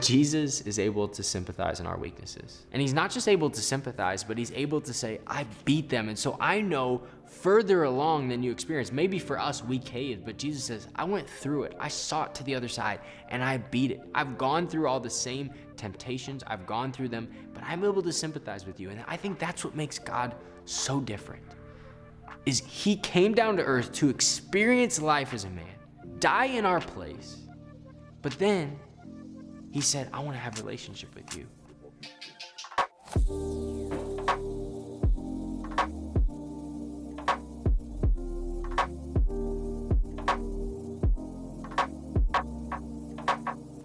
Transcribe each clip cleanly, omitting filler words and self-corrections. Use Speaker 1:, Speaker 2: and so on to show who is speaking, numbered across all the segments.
Speaker 1: Jesus is able to sympathize in our weaknesses. And he's not just able to sympathize, but he's able to say, I beat them. And so I know further along than you experienced. Maybe for us, we caved, but Jesus says, I went through it. I saw it to the other side and I beat it. I've gone through all the same temptations. I've gone through them, but I'm able to sympathize with you. And I think that's what makes God so different, is he came down to earth to experience life as a man, die in our place, but then he said, I want to have a relationship with you.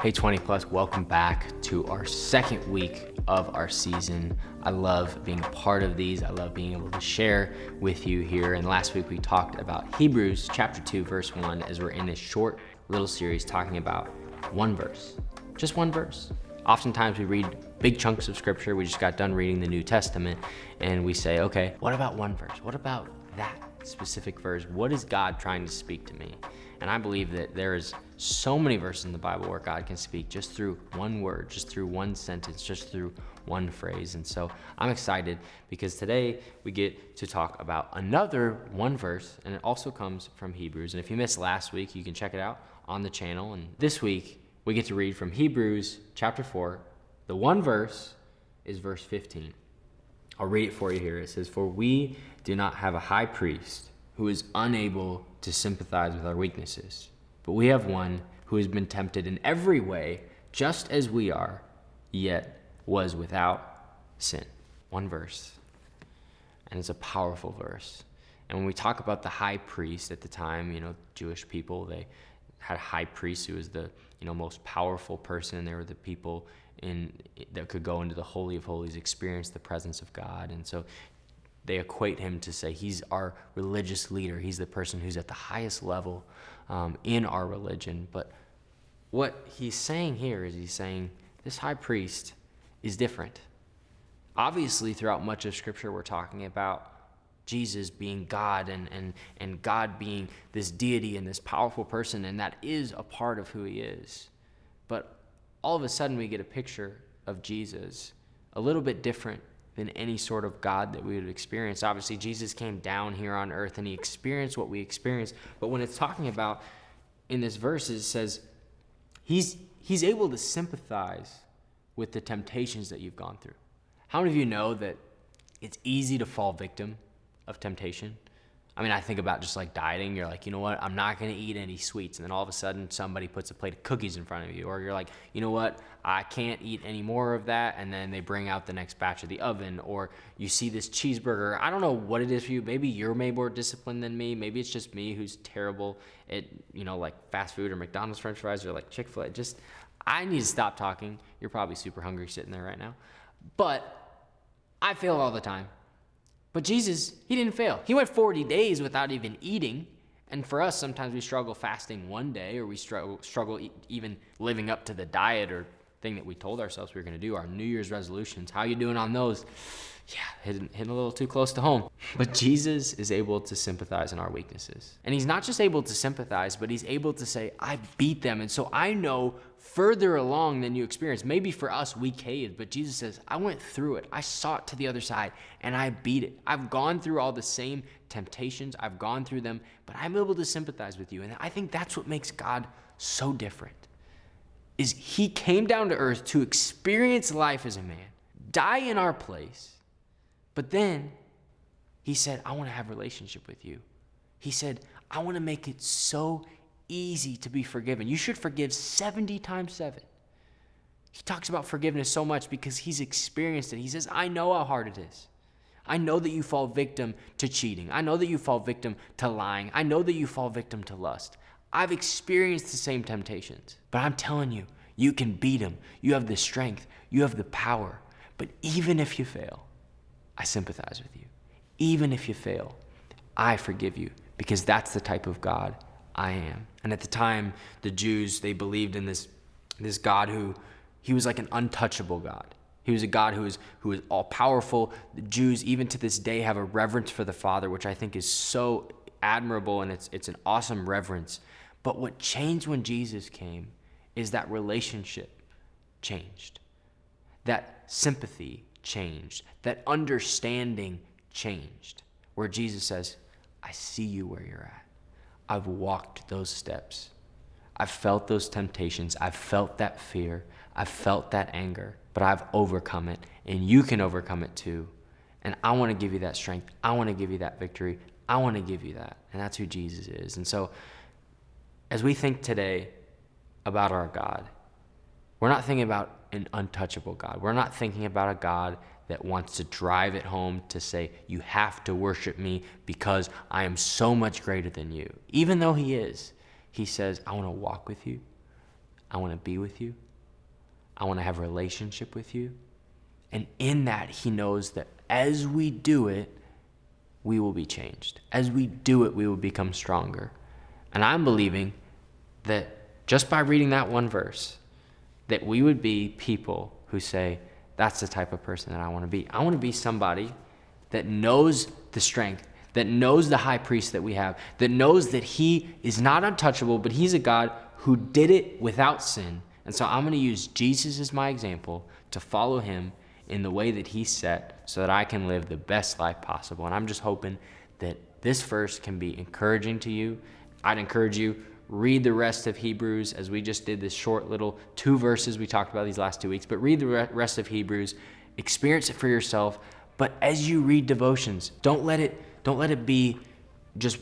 Speaker 1: Hey 20 plus, welcome back to our second week of our season. I love being a part of these. I love being able to share with you here. And last week we talked about Hebrews chapter 2, verse 1, as we're in this short little series talking about one verse. Just one verse. Oftentimes we read big chunks of scripture. We just got done reading the New Testament and we say, okay, what about one verse? What about that specific verse? What is God trying to speak to me? And I believe that there is so many verses in the Bible where God can speak just through one word, just through one sentence, just through one phrase. And so I'm excited because today we get to talk about another one verse, and it also comes from Hebrews. And if you missed last week, you can check it out on the channel. And this week, we get to read from Hebrews chapter 4. The one verse is verse 15. I'll read it for you here. It says, "For we do not have a high priest who is unable to sympathize with our weaknesses, but we have one who has been tempted in every way, just as we are, yet was without sin." One verse. And it's a powerful verse. And when we talk about the high priest at the time, Jewish people, they had a high priest who was the most powerful person, and they were the people that could go into the Holy of Holies, experience the presence of God. And so they equate him to say he's our religious leader. He's the person who's at the highest level in our religion. But what he's saying here is he's saying this high priest is different. Obviously, throughout much of Scripture, we're talking about Jesus being God and God being this deity and this powerful person, and that is a part of who he is. But all of a sudden we get a picture of Jesus a little bit different than any sort of God that we would experience. Obviously, Jesus came down here on earth and he experienced what we experienced. But when it's talking about in this verse, it says he's able to sympathize with the temptations that you've gone through. How many of you know that it's easy to fall victim of temptation? I mean, I think about just like dieting. You're like, you know what? I'm not going to eat any sweets. And then all of a sudden somebody puts a plate of cookies in front of you. Or you're like, you know what? I can't eat any more of that. And then they bring out the next batch of the oven. Or you see this cheeseburger. I don't know what it is for you. Maybe you're more disciplined than me. Maybe it's just me who's terrible at, like fast food or McDonald's French fries or like Chick-fil-A. I need to stop talking. You're probably super hungry sitting there right now. But I fail all the time. But Jesus, he didn't fail. He went 40 days without even eating. And for us, sometimes we struggle fasting one day, or we struggle even living up to the diet or thing that we told ourselves we were going to do, our New Year's resolutions. How you doing on those? Yeah, hitting a little too close to home. But Jesus is able to sympathize in our weaknesses. And he's not just able to sympathize, but he's able to say, I beat them. And so I know further along than you experienced. Maybe for us, we caved, but Jesus says, I went through it. I saw it to the other side and I beat it. I've gone through all the same temptations. I've gone through them, but I'm able to sympathize with you. And I think that's what makes God so different, is he came down to earth to experience life as a man, die in our place. But then he said, I want to have a relationship with you. He said, I want to make it so easy to be forgiven. You should forgive 70 times 7. He talks about forgiveness so much because he's experienced it. He says, I know how hard it is. I know that you fall victim to cheating. I know that you fall victim to lying. I know that you fall victim to lust. I've experienced the same temptations. But I'm telling you, you can beat them. You have the strength. You have the power. But even if you fail, I sympathize with you. Even if you fail, I forgive you, because that's the type of God I am. And at the time, the Jews, they believed in this God he was like an untouchable God. He was a God who is all powerful. The Jews, even to this day, have a reverence for the Father, which I think is so admirable, and it's an awesome reverence. But what changed when Jesus came is that relationship changed. That sympathy changed. That understanding changed. Where Jesus says, I see you where you're at. I've walked those steps. I've felt those temptations. I've felt that fear. I've felt that anger, but I've overcome it, and you can overcome it too. And I want to give you that strength. I want to give you that victory. I want to give you that. And that's who Jesus is. And so as we think today about our God, we're not thinking about an untouchable God. We're not thinking about a God that wants to drive it home to say, you have to worship me because I am so much greater than you. Even though he is, he says, I want to walk with you. I want to be with you. I want to have a relationship with you. And in that, he knows that as we do it, we will be changed. As we do it, we will become stronger. And I'm believing that just by reading that one verse, that we would be people who say, that's the type of person that I want to be. I want to be somebody that knows the strength, that knows the high priest that we have, that knows that he is not untouchable, but he's a God who did it without sin. And so I'm going to use Jesus as my example to follow him in the way that he set so that I can live the best life possible. And I'm just hoping that this verse can be encouraging to you. I'd encourage you, read the rest of Hebrews, as we just did this short little 2 verses we talked about these last 2 weeks, but read the rest of Hebrews, experience it for yourself. But as you read devotions, don't let it be just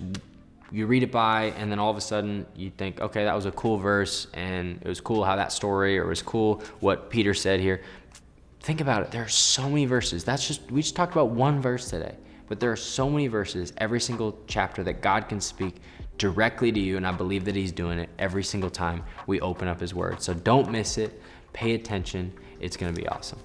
Speaker 1: you read it by and then all of a sudden you think, okay, that was a cool verse and it was cool how that story, or it was cool what Peter said here. Think about it. There are so many verses. We just talked about one verse today, but there are so many verses, every single chapter, that God can speak directly to you, and I believe that he's doing it every single time we open up his word. So don't miss it. Pay attention. It's going to be awesome.